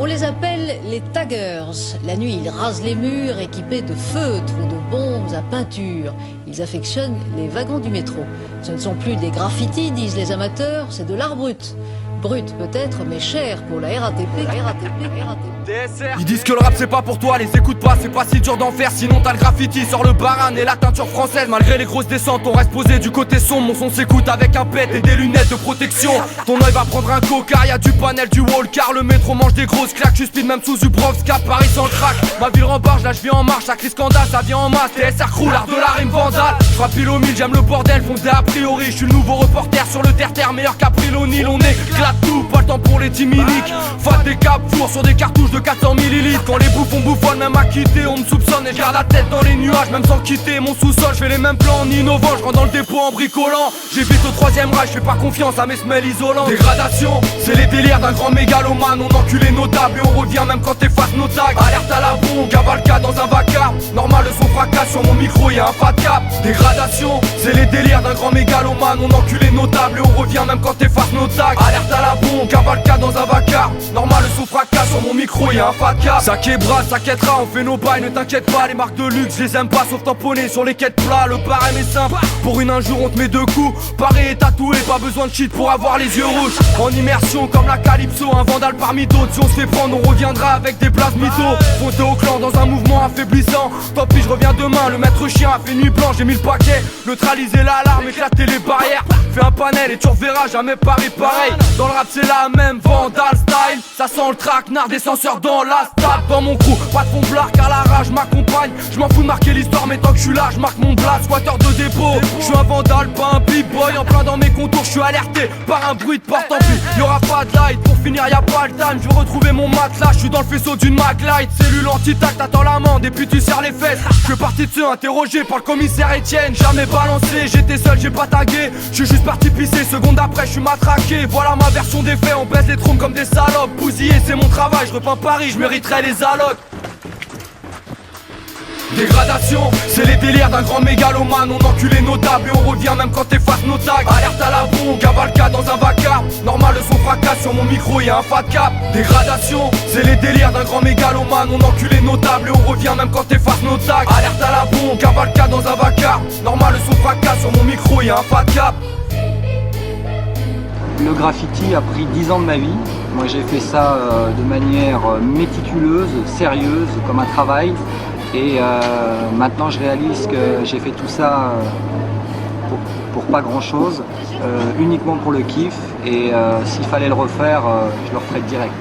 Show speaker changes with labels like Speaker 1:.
Speaker 1: On les appelle les taggers. La nuit, ils rasent les murs équipés de feutres ou de bombes à peinture. Ils affectionnent les wagons du métro. Ce ne sont plus des graffitis, disent les amateurs, c'est de l'art brut. Brut peut-être, mais cher pour la RATP.
Speaker 2: Ils disent que le rap c'est pas pour toi, les écoute pas, c'est pas si dur d'en faire. Sinon t'as le graffiti, sors le baran et la teinture française. Malgré les grosses descentes, on reste posé du côté sombre. Mon son s'écoute avec un pet et des lunettes de protection. Ton œil va prendre un coca, y'a du panel, du wall car le métro mange des grosses claques. Je speed même sous Zubrovska, Paris sans crack. Ma ville rembarge, là je vis en marche, chaque scandale ça vient en masse. TSR crew, l'art de la rime vandale. Frappe pile au mille, j'aime le bordel, foncé a priori. Je suis le nouveau reporter sur le terre-terre, meilleur qu'April O'Neil. On éclate tout, pas le temps pour les timiniques. Fat des caps, four sur des cartouches de 400 millilitres. Quand les bouffons bouffonnent, même à quitter, on me soupçonne et je garde la tête dans les nuages. Même sans quitter mon sous-sol, je fais les mêmes plans en innovant. Je rentre dans le dépôt en bricolant. J'évite au troisième rage, je fais pas confiance à mes semelles isolantes. Dégradation, c'est les délires d'un grand mégalomane. On enculé nos tables et on revient même quand t'effaces nos tags. Alerte à la bombe, cavalcade dans un vacarme. Normal, le son fracasse sur mon micro, y'a un fat cap. Dégradation, c'est les délires d'un grand mégalomane. On enculé nos tables et on revient même quand t'effaces nos tags. Alerte à la bombe, cavalcade dans un vacarme. Normal, le son fracasse sur mon micro, y'a un fat cap. Ça québra, ça quêtera, on fait nos bails, ne t'inquiète pas. Les marques de luxe, je les aime pas sauf tamponner sur les quêtes plats. Le barème est simple, pour une injure on te met deux coups. Paré et tatoué, pas besoin de cheat pour avoir les yeux rouges. En immersion comme la Calypso, un vandale parmi d'autres. Si on se fait prendre, on reviendra avec des places mythos. Fonté au clan dans un mouvement affaiblissant. Tant pis, je reviens demain, le maître chien a fait nuit blanche. J'ai mis le paquet, neutraliser l'alarme, éclater les barrières. Fais un panel et tu reverras jamais Paris pareil. Dans le rap c'est la même, vandal style. Ça sent le traquenard des censeurs dans la stade. Dans mon crew, pas de fond blard car la rage m'accompagne. Je m'en fous de marquer l'histoire mais tant que je suis là, je marque mon blast. Squatter de dépôt, je suis un vandal, pas un b-boy. En plein dans mes contours, je suis alerté par un bruit de porte en plus. Y'aura pas de light, pour finir y'a pas le time. Je veux retrouver mon matelas, je suis dans le faisceau d'une Maglite. Cellule anti-tac, t'attends l'amende et puis tu serres les fesses. Je fais partie de ceux interrogés par le commissaire Etienne. Jamais balancé, j'étais seul, j'ai pas tagué. Je suis juste parti pisser, seconde après je suis matraqué. Voilà ma version des faits, on baisse les trompes comme des salopes. Bousillé c'est mon travail, je repeins Paris, je mériterais les allocs. Dégradation, c'est les délires d'un grand mégalomane. On enculé nos tables et on revient même quand t'effaces nos tags. Alerte à la bombe, cavalcade dans un vacarme. Normal, le son fracasse sur mon micro, y'a un fat cap. Dégradation, c'est les délires d'un grand mégalomane. On enculé nos tables et on revient même quand t'effaces nos tags. Alerte à la bombe, cavalcade dans un vacarme. Normal, le son fracasse sur mon micro, y'a un fat cap.
Speaker 3: Le graffiti a pris 10 ans de ma vie. Moi j'ai fait ça de manière méticuleuse, sérieuse, comme un travail. Et maintenant je réalise que j'ai fait tout ça pour pas grand chose, uniquement pour le kiff. Et s'il fallait le refaire, je le referais direct.